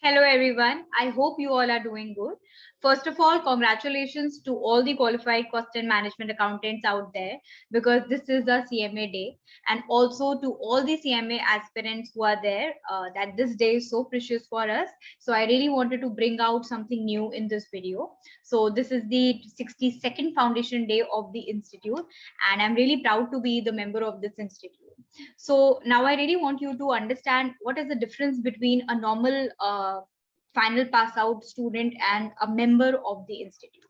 Hello everyone. I hope you all are doing good. First of all, congratulations to all the qualified cost and management accountants out there because this is the CMA day, and also to all the CMA aspirants who are there that this day is so precious for us. So I really wanted to bring out something new in this video. So this is the 62nd foundation day of the institute, and I'm really proud to be the member of this institute. So now I really want you to understand what is the difference between a normal final pass out student and a member of the institute.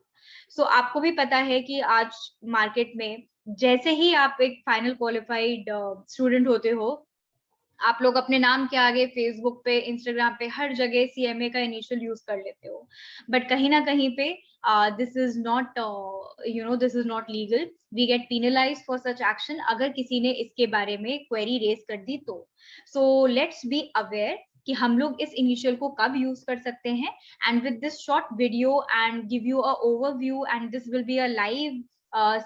So आपको भी पता है कि आज market में जैसे ही आप एक फाइनल क्वालिफाइड स्टूडेंट होते हो, आप लोग अपने नाम के आगे फेसबुक पे, इंस्टाग्राम पे, हर जगह सीएमए का इनिशियल यूज कर लेते हो, बट कहीं ना कहीं पे this is not this is not legal. We get penalize for such action अगर किसी ने इसके बारे में क्वेरी रेज कर दी तो. सो लेट्स बी अवेयर कि हम लोग इस इनिशियल को कब यूज कर सकते हैं. And with this short video and give you a overview, and this will be a live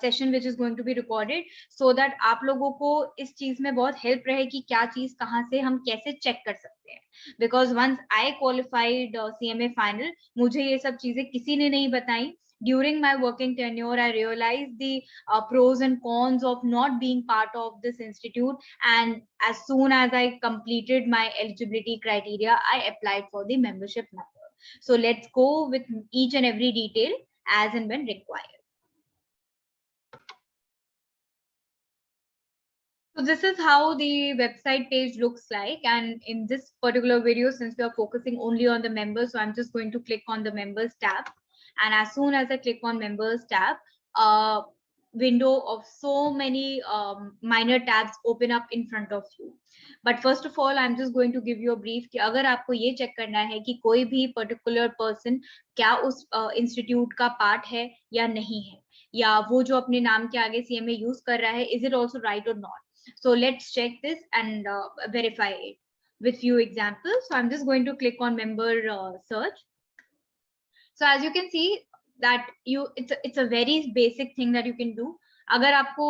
session which is going to be recorded, so that आप लोगों को इस चीज में बहुत हेल्प रहे कि क्या चीज कहाँ से हम कैसे चेक कर सकते हैं. Because once I qualified CMA final, मुझे ये सब चीजें किसी ने नहीं बताई. During my working tenure, I realized the pros and cons of not being part of this institute. And as soon as I completed my eligibility criteria, I applied for the membership number. So let's go with each and every detail as and when required. So this is how the website page looks like, and in this particular video, since we are focusing only on the members, so I'm just going to click on the members tab. And as soon as I click on members tab, a window of so many minor tabs open up in front of you. But first of all, I'm just going to give you a brief कि अगर आपको ये check करना है कि कोई भी particular person क्या उस institute का part है या नहीं है, या वो जो अपने नाम के आगे CMA use कर रहा है, is it also right or not. So let's check this and verify it with few examples. So I'm just going to click on member search. So as you can see that it's a very basic thing that you can do. अगर आपको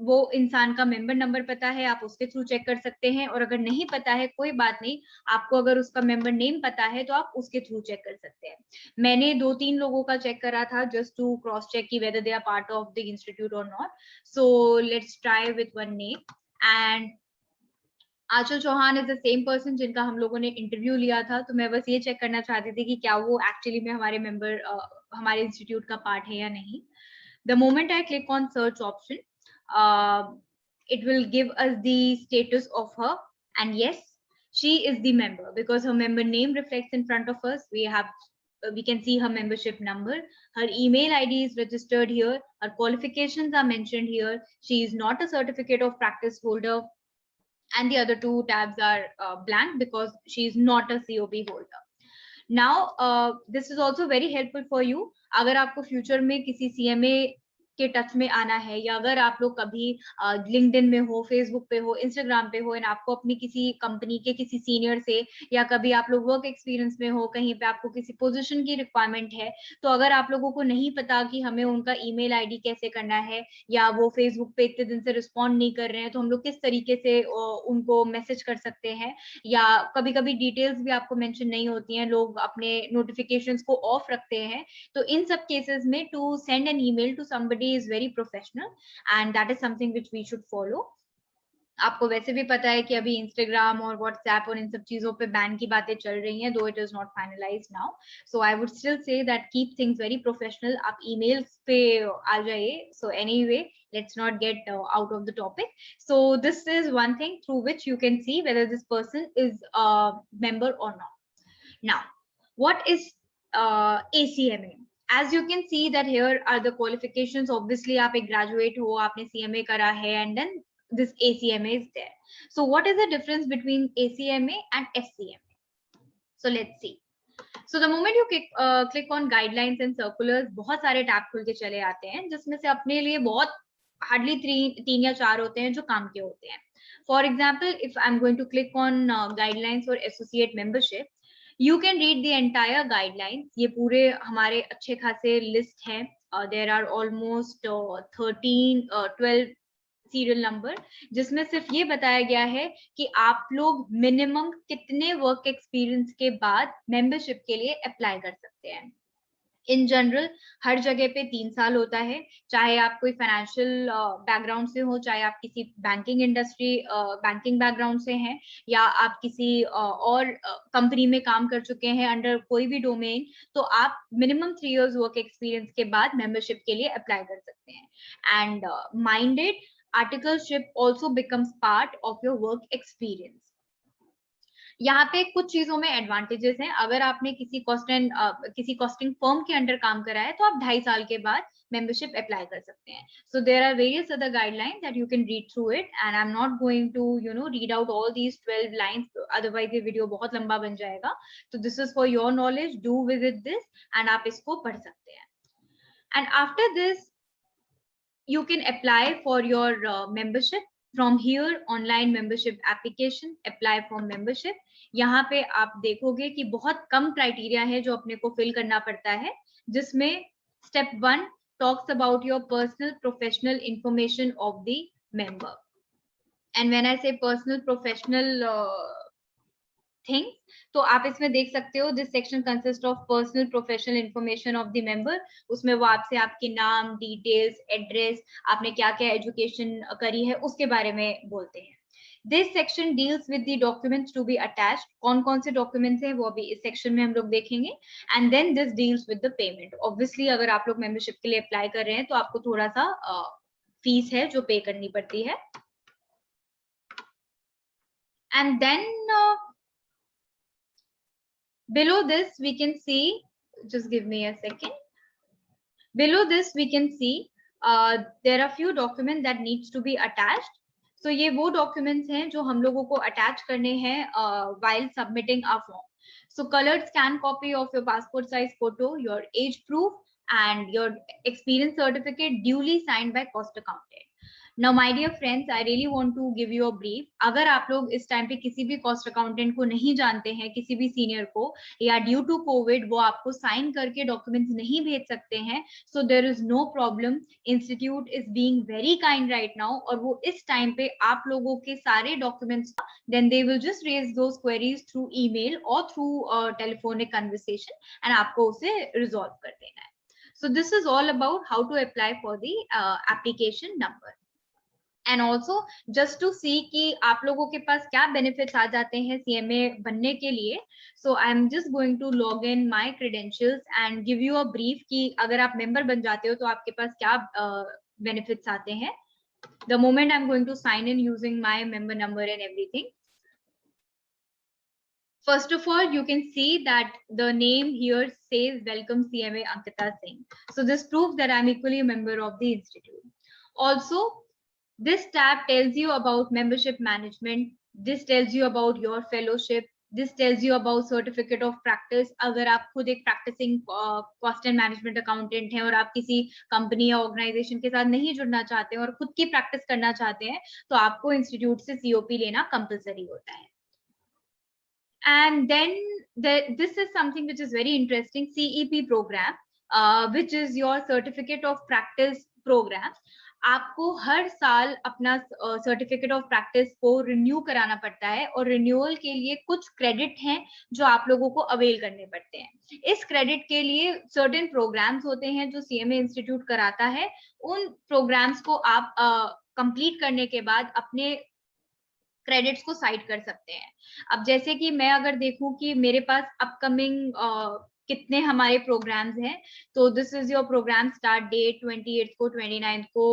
वो इंसान का member number पता है, आप उसके through check कर सकते हैं, और अगर नहीं पता है कोई बात नहीं, आपको अगर उसका मेंबर नेम पता है तो आप उसके थ्रू चेक कर सकते हैं. मैंने 2-3 लोगों का चेक करा था जस्ट टू क्रॉस चेक की whether they are part of the institute or not. So let's try with one name. And Aanchal Chauhan is the same person जिनका हम लोगों ने इंटरव्यू लिया था. तो मैं बस ये चेक करना चाहती थी कि क्या वो एक्चुअली में हमारे मेंबर हमारे इंस्टीट्यूट का पार्ट है या नहीं. The moment I click on search option, it will give us the status of her, and yes, she is the member because her member name reflects in front of us. We can see her membership number, her email ID is registered here, her qualifications are mentioned here, she is not a certificate of practice holder, and the other two tabs are blank because she is not a COB holder. Now this is also very helpful for you अगर आपको future में किसी CMA के touch में आना है, या अगर आप लोग कभी लिंक्डइन में हो, फेसबुक पे हो, इंस्टाग्राम पे हो, एंड आपको अपनी किसी कंपनी के किसी सीनियर से, या कभी आप लोग वर्क एक्सपीरियंस में हो, कहीं पे आपको किसी पोजीशन की रिक्वायरमेंट है, तो अगर आप लोगों को नहीं पता कि हमें उनका ईमेल आईडी कैसे करना है, या वो फेसबुक पे इतने दिन से रिस्पॉन्ड नहीं कर रहे हैं, तो हम लोग किस तरीके से उनको मैसेज कर सकते हैं, या कभी कभी डिटेल्स भी आपको मेंशन नहीं होती हैं, लोग अपने नोटिफिकेशंस को ऑफ रखते हैं. तो इन सब केसेस में to send an email to somebody is very professional, and that is something which we should follow. आपको वैसे भी पता है कि अभी इंस्टाग्राम और व्हाट्सएप और इन सब चीजों पे बैन की बातें चल रही हैं, दो it is not finalised now. So I would still say that keep things very professional. आप ईमेल्स पे आ जाइए. So anyway, let's not get out of the topic. So this is one thing through which you can see whether this person is a member or not. Now, what is ACMA? As you can see that here are the qualifications. Obviously आप एक graduate हो, आपने CMA करा है, and then this ACMA is there. So what is the difference between ACMA and SCMA? So let's see. So the moment you click on guidelines and circulars, बहुत सारे tab खुल के चले आते हैं, जिसमें से अपने लिए बहुत हार्डली 3 या 4 होते हैं जो काम के होते हैं. For example, if I'm going to click on guidelines for associate membership, you can read the entire guidelines. ये पूरे हमारे अच्छे खासे लिस्ट हैं. There are almost 12 serial number, जिसमें सिर्फ ये बताया गया है कि आप लोग मिनिमम कितने वर्क एक्सपीरियंस के बाद मेंबरशिप के लिए अप्लाई कर सकते हैं। इन जनरल हर जगह पे 3 साल होता है, चाहे आप कोई फाइनेंशियल बैकग्राउंड से हो, चाहे आप किसी बैंकिंग इंडस्ट्री बैंकिंग बैकग्राउंड से हैं, या आप किसी और कंपनी में काम कर चुके हैं अंडर कोई भी डोमेन, तो आप मिनिमम 3 इयर्स वर्क एक्सपीरियंस के बाद मेंबरशिप के लिए अप्लाई कर सकते हैं। And minded articleship also becomes part of your work experience. यहाँ पे कुछ चीजों में एडवांटेजेस हैं। अगर आपने किसी कॉस्टिंग फर्म के अंडर काम करा है तो आप 2.5 साल के बाद मेंबरशिप अप्लाई कर सकते हैं। So there are various other guidelines that you can read through it, and I am not going to read out all these 12 lines, otherwise ये वीडियो बहुत लंबा बन जाएगा। तो this is for your knowledge, do visit this and आप इसको पढ़ सकते हैं। And after this you can apply for your membership from here, online membership application, apply for membership। यहाँ पे आप देखोगे कि बहुत कम क्राइटेरिया है जो अपने को फिल करना पड़ता है, जिसमें step 1 talks about your personal professional information of the member, and when I say personal professional things, तो आप इसमें देख सकते हो this section consist of personal professional information of the member. उसमें वो आपसे आपके नाम, डिटेल्स, एड्रेस, आपने क्या क्या एजुकेशन करी है उसके बारे में बोलते हैं। This section deals with the documents to be attached. कौन कौन से डॉक्यूमेंट्स हैं वो अभी इस सेक्शन में हम लोग देखेंगे। And then this deals with the payment. Obviously अगर आप लोग मेंबरशिप के लिए अप्लाई कर रहे हैं तो आपको थोड़ा सा फीस है जो पे करनी पड़ती है। And then below this we can see, just give me a second, below this we can see there are few documents that needs to be attached. So ये वो documents हैं जो हम लोगों को attach करने हैं while submitting a form. So colored scan copy of your passport size photo, your age proof and your experience certificate duly signed by cost accountant. Now my dear friends, I really want to give you a brief. अगर आप लोग इस time पे किसी भी cost accountant को नहीं जानते हैं, किसी भी सीनियर को, या ड्यू टू कोविड वो आपको साइन करके डॉक्यूमेंट्स नहीं भेज सकते हैं, so there is no problem. Institute is being very kind right now, और वो इस टाइम पे आप लोगों के सारे documents then they will just raise those queries through email और थ्रू टेलीफोनिक कन्वर्सेशन, एंड आपको उसे रिजॉल्व कर देना है। So this is all about how to apply for the application number. And also just to see कि आप लोगों के पास क्या बेनिफिट्स आ जाते हैं सीएमए बनने के लिए। So I am just going to log in my credentials and give you a brief कि अगर आप मेंबर बन जाते हो तो आपके पास क्या बेनिफिट्स आते हैं। The moment I am going to sign in using my member number and everything, first of all you can see that the name here says welcome CMA Ankita Singh. So this proves that I'm equally a member of the institute. Also this tab tells you about membership management. This tells you about your fellowship. This tells you about certificate of practice. अगर आप खुद एक practicing cost and management accountant हैं और आप किसी company या organisation के साथ नहीं जुड़ना चाहते हैं और खुद की प्रैक्टिस करना चाहते हैं, तो आपको इंस्टीट्यूट से COP लेना कंपलसरी होता है। And then this is something which is very interesting, CEP program, which is your certificate of practice program. आपको हर साल अपना सर्टिफिकेट ऑफ प्रैक्टिस को रिन्यू कराना पड़ता है, और रिन्यूअल के लिए कुछ क्रेडिट हैं जो आप लोगों को अवेल करने पड़ते हैं। इस क्रेडिट के लिए सर्टेन प्रोग्राम्स होते हैं जो सीएमए इंस्टीट्यूट कराता है। उन प्रोग्राम्स को आप कंप्लीट करने के बाद अपने क्रेडिट्स को साइड कर सकते हैं। अब जैसे कि मैं अगर देखूं कि मेरे पास अपकमिंग कितने हमारे प्रोग्राम्स हैं, तो this is your program start date 28 को, 29 को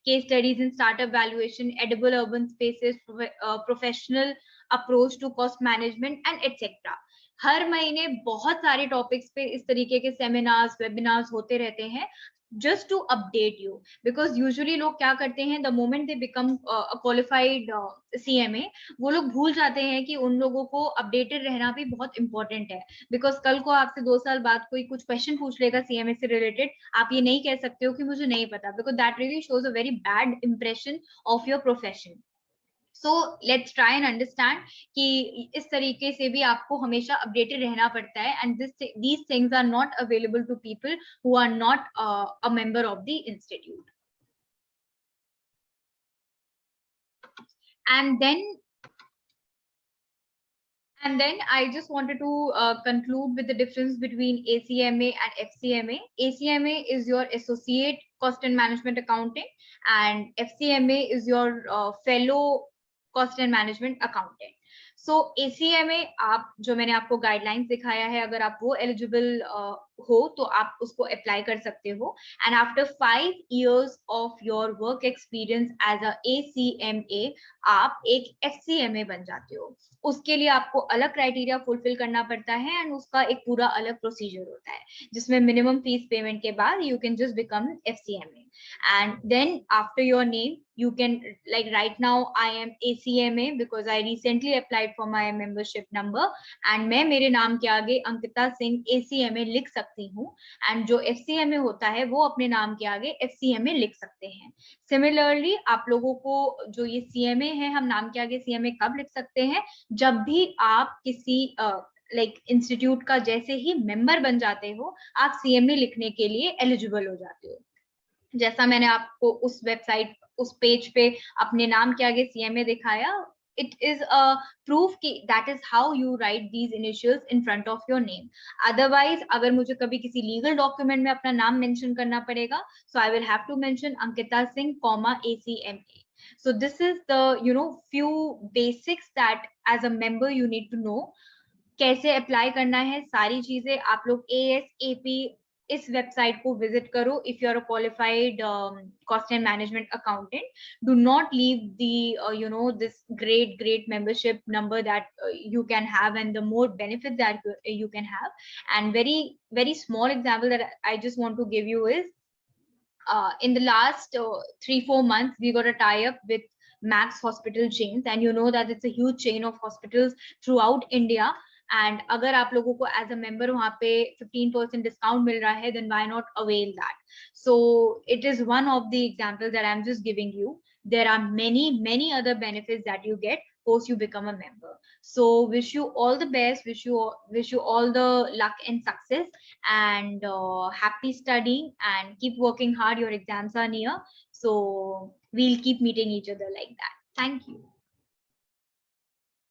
case studies in startup valuation, edible urban spaces, professional approach to cost management and etcetera. हर महीने बहुत सारे टॉपिक्स पे इस तरीके के सेमिनार्स, वेबिनार्स होते रहते हैं just to update you, because usually लोग क्या करते हैं, the moment they become a qualified CMA, वो लोग भूल जाते हैं कि उन लोगों को अपडेटेड रहना भी बहुत इंपॉर्टेंट है। बिकॉज कल को आपसे 2 साल बाद कोई कुछ क्वेश्चन पूछ लेगा CMA से रिलेटेड, आप ये नहीं कह सकते हो कि मुझे नहीं पता, because that really shows a very bad impression of your profession. So let's try and understand कि इस तरीके से भी आपको हमेशा अपडेटेड रहना पड़ता है, and these things are not available to people who are not a member of the institute. And then I just wanted to conclude with the difference between ACMA and FCMA. ACMA is your associate cost and management accounting, and FCMA is your fellow cost and management accountant. So ACMA आप जो मैंने आपको guidelines दिखाया है, अगर आप वो eligible हो तो आप उसको अप्लाई कर सकते हो. And after 5 years of your work experience as a ACMA आप एक FCMA बन जाते हो. उसके लिए आपको अलग क्राइटेरिया फुलफिल करना पड़ता है एंड उसका एक पूरा अलग प्रोसीजर होता है, जिसमें मिनिमम फीस पेमेंट के बाद you can just become FCMA. And then after your name you can, like right now I am ACMA because I recently applied for my membership number, and मैं मेरे नाम के आगे अंकिता सिंह ACMA लिख सकती हूँ, and जो FCMA होता है वो अपने नाम के आगे FCMA लिख सकते हैं. सिमिलरली आप लोगों को जो ये CMA है, हम नाम के आगे CMA कब लिख सकते हैं, जब भी आप किसी इंस्टीट्यूट का जैसे ही मेंबर बन जाते हो, आप CMA लिखने के लिए एलिजिबल हो जाते हो. जैसा मैंने आपको उस वेबसाइट, उस पेज पे अपने नाम के आगे CMA दिखाया, it is a proof कि that is how you write these initials in front of your name. Otherwise अगर मुझे कभी किसी legal document में अपना नाम mention करना पड़ेगा, so I will have to mention Ankita Singh, ACMA. So this is the few basics that as a member you need to know. कैसे अप्लाई करना है, सारी चीजें आप लोग ASAP इस वेबसाइट को विजिट करो. If you are a qualified cost and management accountant, do not leave the this great membership number that you can have and the more benefits that you can have. And very small example that I just want to give you is in the last 3-4 months we got a tie up with Max Hospital chains, and you know that it's a huge chain of hospitals throughout India. And अगर आप लोगों को as a member वहाँ पे 15% discount मिल रहा है, then why not avail that? So it is one of the examples that I'm just giving you. There are many other benefits that you get post you become a member. So wish you all the best, wish you all the luck and success, and happy studying, and keep working hard. Your exams are near, so we'll keep meeting each other like that. Thank you.